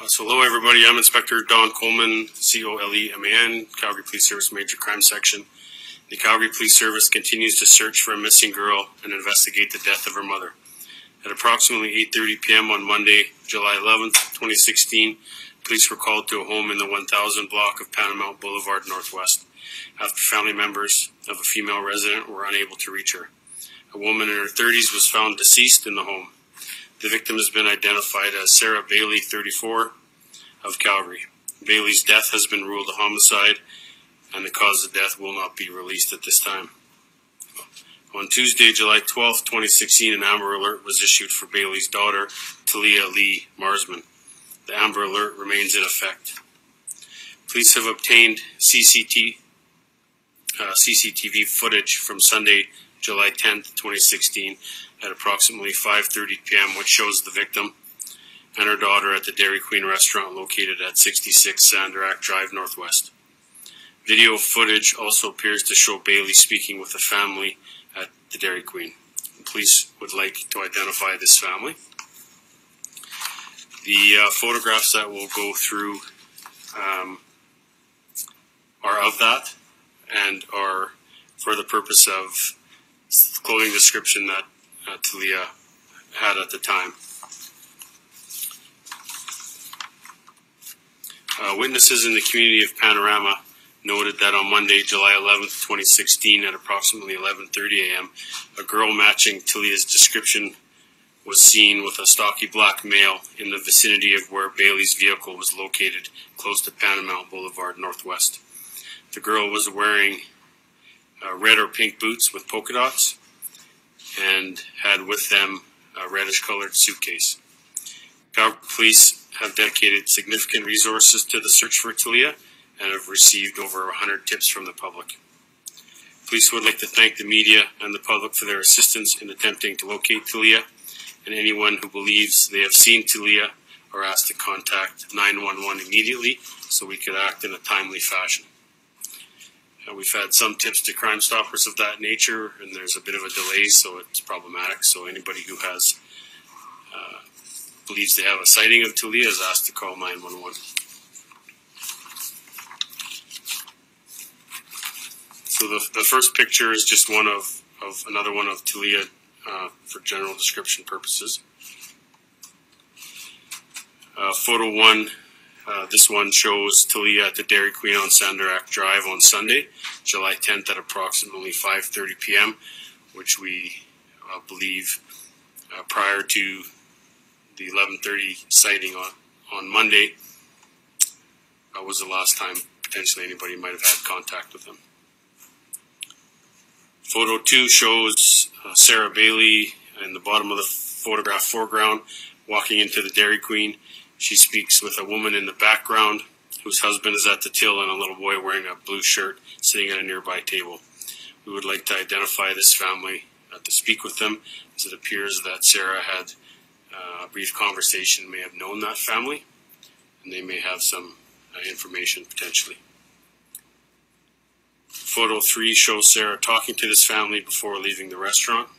Hello everybody, I'm Inspector Don Coleman, C-O-L-E-M-A-N, Calgary Police Service Major Crime Section. The Calgary Police Service continues to search for a missing girl and investigate the death of her mother. At approximately 8:30 p.m. on Monday, July 11th, 2016, police were called to a home in the 1000 block of Panamount Boulevard Northwest after family members of a female resident were unable to reach her. A woman in her 30s was found deceased in the home. The victim has been identified as Sarah Bailey, 34, of Calgary. Bailey's death has been ruled a homicide, and the cause of death will not be released at this time. On Tuesday, July 12, 2016, an Amber Alert was issued for Bailey's daughter, Taliyah Marsman. The Amber Alert remains in effect. Police have obtained CCTV footage from Sunday, July 10, 2016, at approximately 5:30 p.m., which shows the victim and her daughter at the Dairy Queen restaurant located at 66 Sanderack Drive Northwest. Video footage also appears to show Bailey speaking with a family at the Dairy Queen. The police would like to identify this family. The photographs that we'll go through are of that and are for the purpose of clothing description that Taliyah had at the time. Witnesses in the community of Panorama noted that on Monday, July 11th, 2016, at approximately 11:30 a.m., a girl matching Taliyah's description was seen with a stocky black male in the vicinity of where Bailey's vehicle was located, close to Panamount Boulevard Northwest. The girl was wearing red or pink boots with polka dots and had with them a reddish-colored suitcase. Calgary Police have dedicated significant resources to the search for Taliyah and have received over 100 tips from the public. Police would like to thank the media and the public for their assistance in attempting to locate Taliyah, and anyone who believes they have seen Taliyah are asked to contact 911 immediately so we could act in a timely fashion. We've had some tips to Crime Stoppers of that nature, and there's a bit of a delay, so it's problematic. So anybody who has believes they have a sighting of Taliyah is asked to call 911. So the first picture is just one of another one of Taliyah for general description purposes. Photo 1. This one shows Taliyah at the Dairy Queen on Sanderack Drive on Sunday, July 10th at approximately 5:30 p.m., which we believe prior to the 11:30 sighting on Monday was the last time potentially anybody might have had contact with them. Photo 2 shows Sarah Bailey in the bottom of the photograph foreground walking into the Dairy Queen. She speaks with a woman in the background whose husband is at the till and a little boy wearing a blue shirt sitting at a nearby table. We would like to identify this family to speak with them, as it appears that Sarah had a brief conversation, may have known that family, and they may have some information potentially. Photo 3 shows Sarah talking to this family before leaving the restaurant,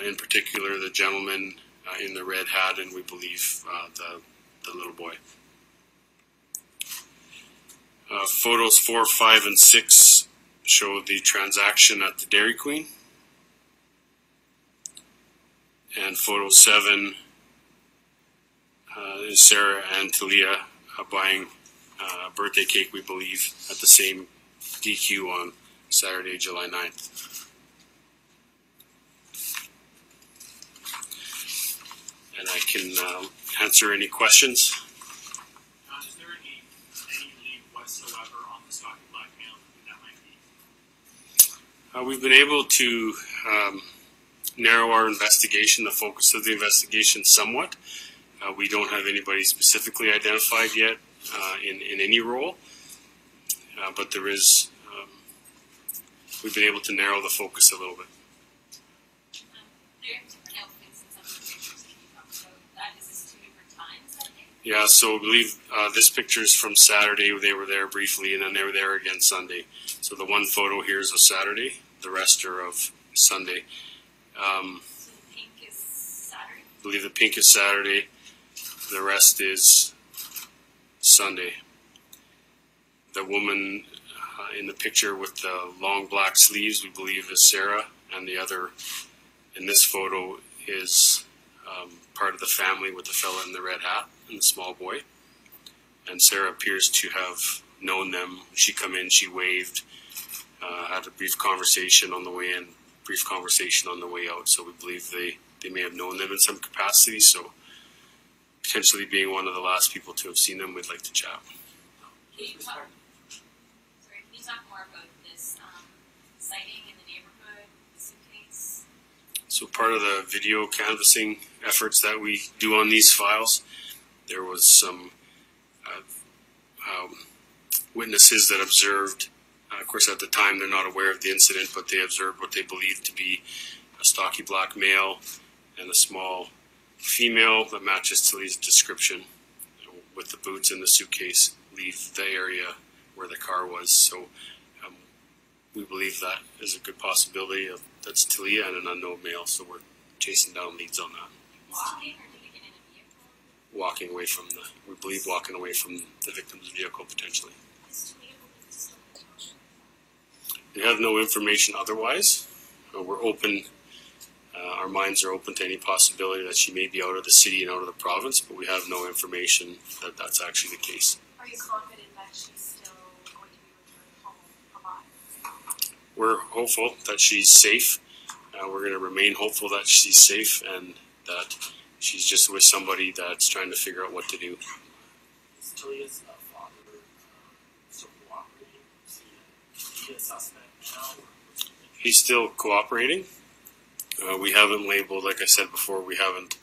in particular the gentleman in the red hat and we believe the little boy. Photos 4, 5, and 6 show the transaction at the Dairy Queen. And photo 7 is Sarah and Taliyah buying a birthday cake, we believe, at the same DQ on Saturday, July 9th. And I can answer any questions. Is there any lead whatsoever on the stocky black male that might be? We've been able to narrow our investigation, the focus of the investigation somewhat. We don't have anybody specifically identified yet in any role, but there is, we've been able to narrow the focus a little bit. Yeah, so I believe this picture is from Saturday. They were there briefly, and then they were there again Sunday. So the one photo here is of Saturday. The rest are of Sunday. So the pink is Saturday? I believe the pink is Saturday. The rest is Sunday. The woman in the picture with the long black sleeves, we believe, is Sarah, and the other in this photo is part of the family with the fella in the red hat and the small boy. And Sarah appears to have known them. She come in, she waved, had a brief conversation on the way in, brief conversation on the way out. So we believe they may have known them in some capacity. So potentially being one of the last people to have seen them, we'd like to chat. Can you talk more about this sighting in the neighborhood, the suitcase? So part of the video canvassing efforts that we do on these files, there was some witnesses that observed, of course at the time they're not aware of the incident, but they observed what they believed to be a stocky black male and a small female that matches Taliyah's description with the boots in the suitcase leave the area where the car was. So we believe that is a good possibility of that's Taliyah and an unknown male, so we're chasing down leads on that. Walking, or did they get in a vehicle? Walking away from we believe walking away from the victim's vehicle potentially. We have no information otherwise. We're open, our minds are open to any possibility that she may be out of the city and out of the province, but we have no information that that's actually the case. Are you confident that she's still going to be returned home alive? We're hopeful that she's safe. We're going to remain hopeful that she's safe and that she's just with somebody that's trying to figure out what to do. Is Taliyah's father still cooperating? Is he a suspect now? He's still cooperating. We haven't labeled, like I said before, we haven't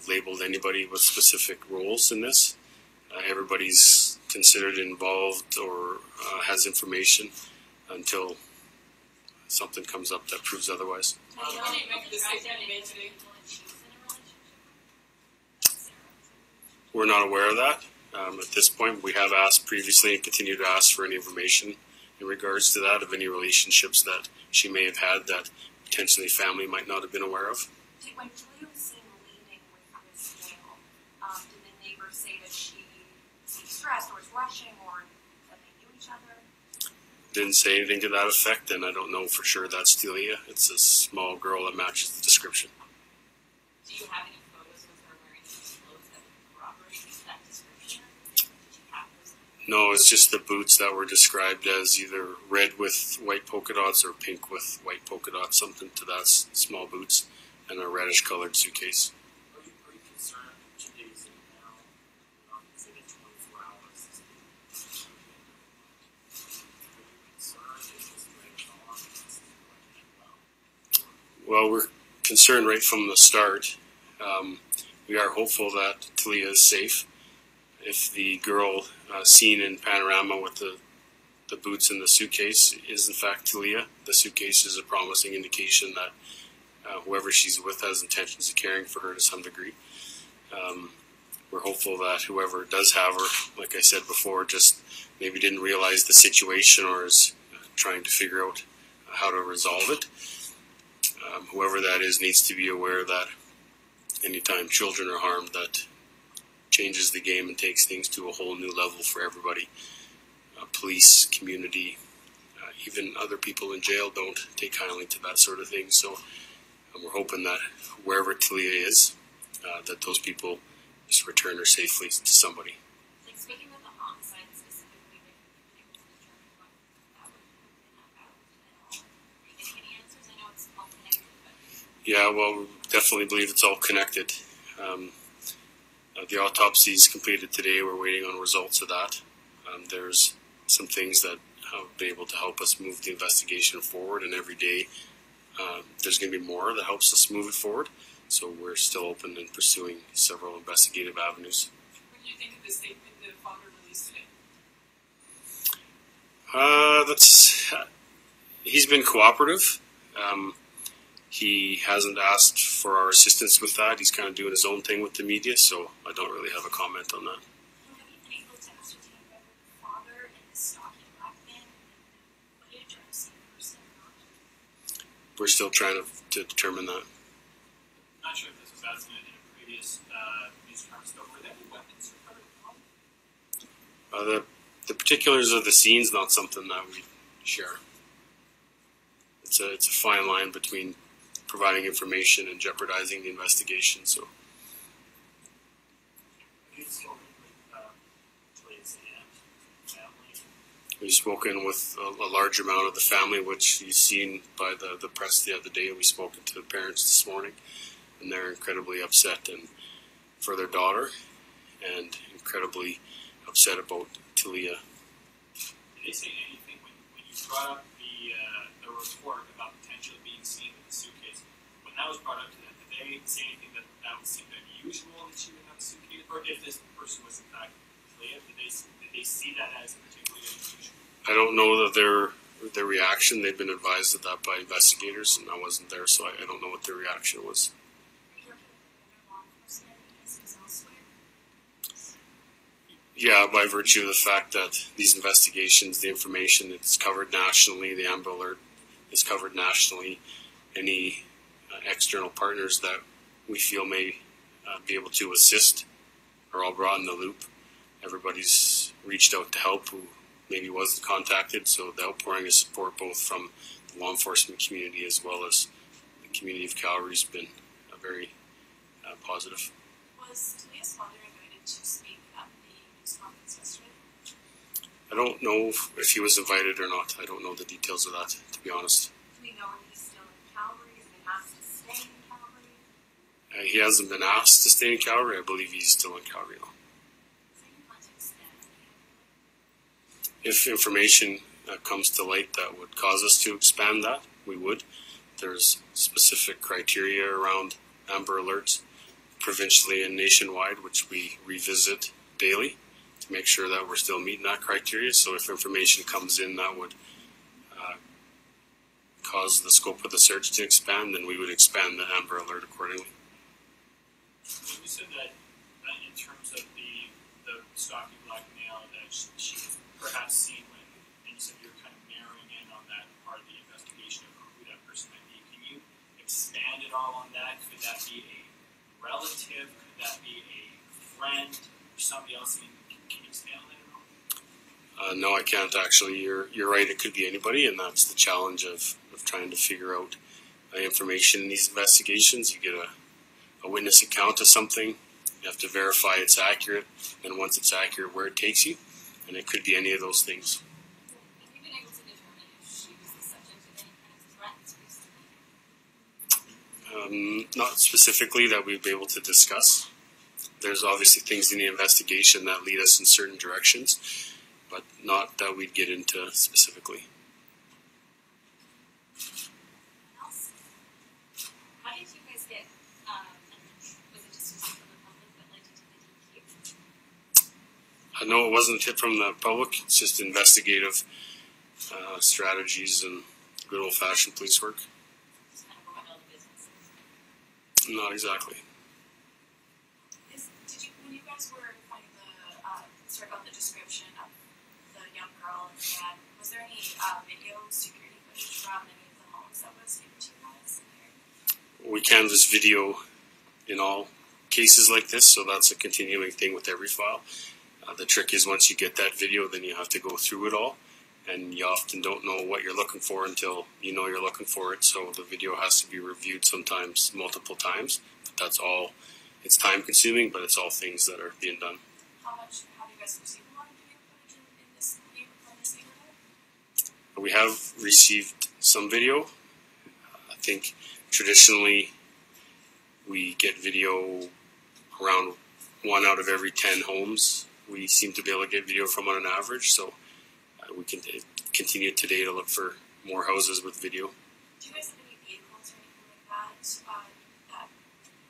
labeled anybody with specific roles in this. Everybody's considered involved or has information until something comes up that proves otherwise. We're not aware of that at this point. We have asked previously and continue to ask for any information in regards to that, of any relationships that she may have had that potentially family might not have been aware of. When Taliyah was seen leaving with this male, did the neighbors say that she seemed stressed or was rushing, or that they knew each other? Didn't say anything to that effect, and I don't know for sure that's Taliyah. It's a small girl that matches the description. Do you have any photos of her wearing these clothes that would corroborate that description? Did you have those? No, it's just the boots that were described as either red with white polka dots or pink with white polka dots, something to that, small boots, and a reddish colored suitcase. Are you concerned 2 days in now, say in 24 hours, is it concerned? Is this going on? Is this going well? Well, we're concerned right from the start. We are hopeful that Taliyah is safe. If the girl seen in Panorama with the boots in the suitcase is in fact Taliyah, the suitcase is a promising indication that whoever she's with has intentions of caring for her to some degree. We're hopeful that whoever does have her, like I said before, just maybe didn't realize the situation or is trying to figure out how to resolve it. Whoever that is needs to be aware that anytime children are harmed, that changes the game and takes things to a whole new level for everybody. Police, community, even other people in jail don't take kindly to that sort of thing. So we're hoping that wherever Taliyah is, that those people just return her safely to somebody. Like speaking of the homicide specifically, like, it was determined what that would have been about at all. Are you getting any answers? I know it's all connected, but... Yeah, well, we definitely believe it's all connected. The autopsy is completed today. We're waiting on results of that. There's some things that have been able to help us move the investigation forward, and every day there's going to be more that helps us move it forward. So we're still open and pursuing several investigative avenues. What do you think of the statement the father released today? He's been cooperative. He hasn't asked for our assistance with that. He's kind of doing his own thing with the media, so I don't really have a comment on that. Have you been able to ascertain whether the father and the stocky black man footage are the same person or not? We're still trying to determine that. I'm not sure if this was asked in a previous news conference, but were there any weapons recovered from home? The particulars of the scene's not something that we share. It's a fine line between providing information and jeopardizing the investigation. So You've spoken with Taliyah's aunt, family. we've spoken with a large amount of the family, which you've seen by the press the other day. We've spoken to the parents this morning, and they're incredibly upset and for their daughter, and incredibly upset about Taliyah. Did they say anything when you brought up the report about potentially being seen with the suitcase? When that was brought up to them, did they say anything that would seem unusual that she would have a suitcase, or if this person was in fact Taliyah, did they see that as particularly unusual? I don't know that their reaction. They've been advised of that by investigators, and I wasn't there, so I don't know what their reaction was. Yeah, by virtue of the fact that these investigations, the information, it's covered nationally, the Amber Alert is covered nationally. Any external partners that we feel may be able to assist are all brought in the loop. Everybody's reached out to help who maybe wasn't contacted, so the outpouring of support both from the law enforcement community as well as the community of Calgary has been very positive. Was Taliyah's father invited to speak at the news conference yesterday? I don't know if he was invited or not. I don't know the details of that, to be honest. Do we know if he's still in Calgary? Has he been asked to stay in Calgary? He hasn't been asked to stay in Calgary. I believe he's still in Calgary now. If information comes to light that would cause us to expand that, we would. There's specific criteria around Amber Alerts, provincially and nationwide, which we revisit daily to make sure that we're still meeting that criteria. So if information comes in that would cause the scope of the search to expand, then we would expand the Amber Alert accordingly. You said that in terms of the stalking blackmail that she was perhaps seen when, and you said you're kind of narrowing in on that part of the investigation of who that person might be. Can you expand at all on that? Could that be a relative? Could that be a friend or somebody else? I mean, can you expand on that at all? No, I can't actually. You're right. It could be anybody, and that's the challenge of trying to figure out information in these investigations. You get a witness account of something. You have to verify it's accurate, and once it's accurate, where it takes you. And it could be any of those things. Have you been able to determine if she was the subject of any kind of threats recently? Not specifically that we'd be able to discuss. There's obviously things in the investigation that lead us in certain directions, but not that we'd get into specifically. Else? How did you guys get, was it just from the public that led you to the DQ? No, it wasn't a tip from the public. It's just investigative strategies and good old-fashioned police work. Just kind of going all the business. Not exactly. Did you, when you guys were finding about the description of the young girl and the dad, was there any video security footage from any of the homes that was given to you guys? We canvass video in all cases like this, so that's a continuing thing with every file. The trick is once you get that video, then you have to go through it all, and you often don't know what you're looking for until you know you're looking for it, so the video has to be reviewed sometimes multiple times. But that's all. It's time consuming, but it's all things that are being done. How much have you guys received a lot of video footage in this neighborhood? We have received some video. I think traditionally we get video around 1 out of every 10 homes. We seem to be able to get video from on an average, so we can continue today to look for more houses with video. Do you guys have any vehicles or anything like that that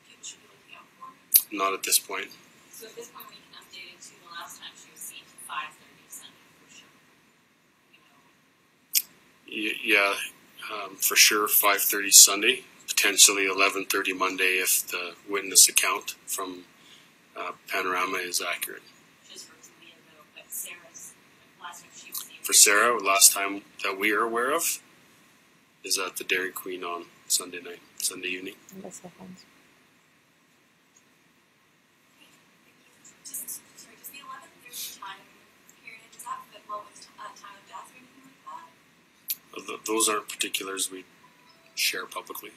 people should be looking out for? Not at this point. So at this point, we can update it to the last time she was seen, 5:30 Sunday for sure. Yeah, for sure 5:30 Sunday, potentially 11:30 Monday if the witness account from Panorama is accurate. Just for Taliyah though, but Sarah's last time she was seen. For Sarah, last time that we are aware of is at the Dairy Queen on Sunday night, Sunday evening. Does the 11:30 time those aren't particulars we share publicly.